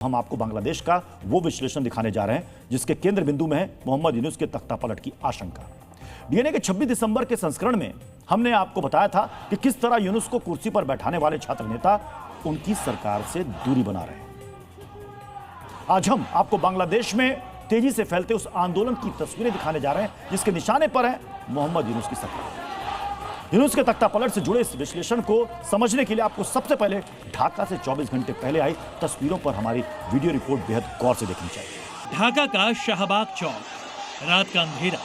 हम आपको बांग्लादेश का वो विश्लेषण दिखाने जा रहे हैं जिसके केंद्र बिंदु में है मोहम्मद यूनुस के तख्तापलट की आशंका। डीएनए के 26 दिसंबर के संस्करण में हमने आपको बताया था कि किस तरह यूनुस को कुर्सी पर बैठाने वाले छात्र नेता उनकी सरकार से दूरी बना रहे हैं। आज हम आपको बांग्लादेश में तेजी से फैलते उस आंदोलन की तस्वीरें दिखाने जा रहे हैं जिसके निशाने पर है मोहम्मद यूनुस की सरकार। यूनुस के तख्तापलट से जुड़े इस विश्लेषण को समझने के लिए आपको सबसे पहले ढाका से 24 घंटे पहले आई तस्वीरों पर हमारी वीडियो रिपोर्ट बेहद गौर से देखनी चाहिए। ढाका का शाहबाग चौक, रात का अंधेरा,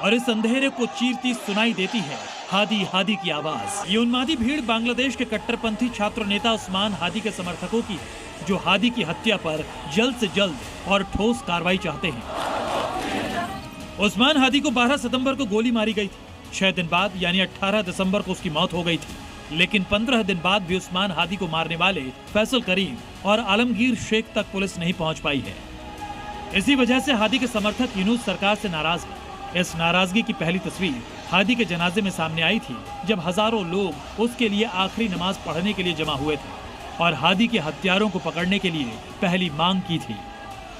और इस अंधेरे को चीरती सुनाई देती है हादी हादी की आवाज। ये उन्मादी भीड़ बांग्लादेश के कट्टरपंथी छात्र नेता उस्मान हादी के समर्थकों की है, जो हादी की हत्या पर जल्द से जल्द और ठोस कार्रवाई चाहते हैं। उस्मान हादी को 12 सितंबर को गोली मारी गई थी। 6 दिन बाद यानी 18 दिसंबर को उसकी मौत हो गई थी, लेकिन 15 दिन बाद भी उस्मान हादी को मारने वाले फैसल करीम और आलमगीर शेख तक पुलिस नहीं पहुंच पाई है। इसी वजह से हादी के समर्थक यूनुस सरकार से नाराज हैं। इस नाराजगी की पहली तस्वीर हादी के जनाजे में सामने आई थी, जब हजारों लोग उसके लिए आखिरी नमाज पढ़ने के लिए जमा हुए थे और हादी के हत्यारों को पकड़ने के लिए पहली मांग की थी।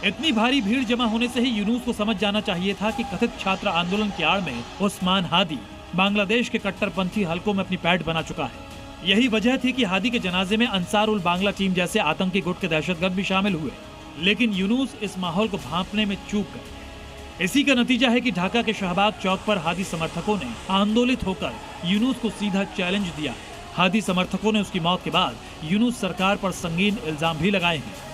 इतनी भारी भीड़ जमा होने से ही यूनुस को समझ जाना चाहिए था कि कथित छात्र आंदोलन की आड़ में उस्मान हादी बांग्लादेश के कट्टरपंथी हलकों में अपनी पैठ बना चुका है। यही वजह थी कि हादी के जनाजे में अंसार उल बांग्ला टीम जैसे आतंकी गुट के दहशतगर्द भी शामिल हुए, लेकिन यूनुस इस माहौल को भांपने में चूक गए। इसी का नतीजा है कि ढाका के शाहबाग चौक पर हादी समर्थकों ने आंदोलित होकर यूनुस को सीधा चैलेंज दिया। हादी समर्थकों ने उसकी मौत के बाद यूनुस सरकार पर संगीन इल्जाम भी लगाए हैं।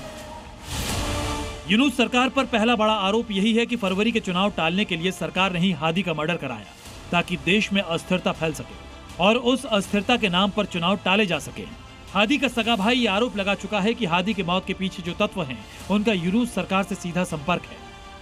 यूनुस सरकार पर पहला बड़ा आरोप यही है कि फरवरी के चुनाव टालने के लिए सरकार ने ही हादी का मर्डर कराया, ताकि देश में अस्थिरता फैल सके और उस अस्थिरता के नाम पर चुनाव टाले जा सके। हादी का सगा भाई ये आरोप लगा चुका है कि हादी के मौत के पीछे जो तत्व हैं, उनका यूनुस सरकार से सीधा संपर्क है।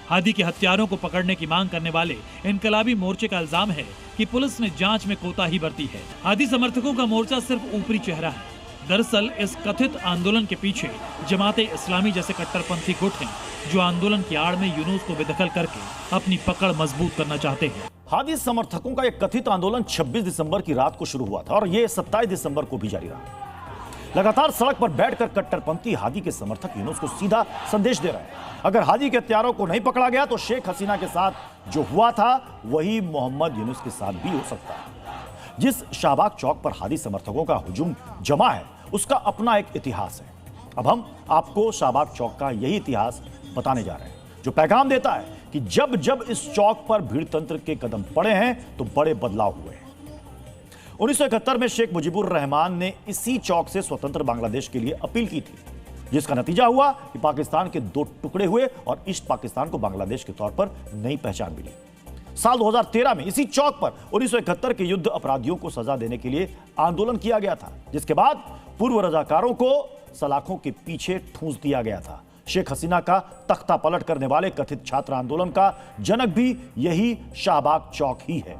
हादी के हत्यारों को पकड़ने की मांग करने वाले इनकलाबी मोर्चे का इल्जाम है कि पुलिस ने जांच में कोताही बरती है। हादी समर्थकों का मोर्चा सिर्फ ऊपरी चेहरा है। दरअसल इस कथित आंदोलन के पीछे जमाते इस्लामी जैसे कट्टरपंथी गुट हैं, जो आंदोलन की आड़ में यूनुस को बेदखल करके अपनी पकड़ मजबूत करना चाहते हैं। हादी समर्थकों का एक कथित आंदोलन 26 दिसंबर की रात को शुरू हुआ था और ये 27 दिसंबर को भी जारी रहा। लगातार सड़क पर बैठकर कट्टरपंथी हादी के समर्थक यूनुस को सीधा संदेश दे रहे हैं, अगर हादी के हत्यारों को नहीं पकड़ा गया तो शेख हसीना के साथ जो हुआ था वही मोहम्मद यूनुस के साथ भी हो सकता है। जिस शाहबाग चौक पर हादी समर्थकों का हुजूम जमा है, उसका अपना एक इतिहास है। अब हम आपको शाहबाग चौक का यही इतिहास बताने जा रहे हैं, जो पैगाम देता है कि जब जब इस चौक पर भीड़ तंत्र के कदम पड़े हैं तो बड़े बदलाव हुए हैं। 1971 में शेख मुजीबुर रहमान ने इसी चौक से स्वतंत्र बांग्लादेश के लिए अपील की थी, जिसका नतीजा हुआ कि पाकिस्तान के 2 टुकड़े हुए और ईस्ट पाकिस्तान को बांग्लादेश के तौर पर नई पहचान मिली। साल 2013 में इसी चौक पर 1971 के युद्ध अपराधियों को सजा देने के लिए आंदोलन किया गया था, जिसके बाद पूर्व रजाकारों को सलाखों के पीछे ठूंस दिया गया था। शेख हसीना का तख्ता पलट करने वाले कथित छात्र आंदोलन का जनक भी यही शाहबाग चौक ही है।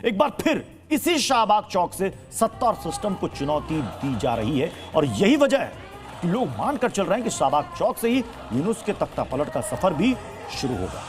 एक बार फिर इसी शाहबाग चौक से सत्ता और सिस्टम को चुनौती दी जा रही है और यही वजह है कि लोग मानकर चल रहे हैं कि शाहबाग चौक से ही यूनुस के तख्ता पलट का सफर भी शुरू होगा।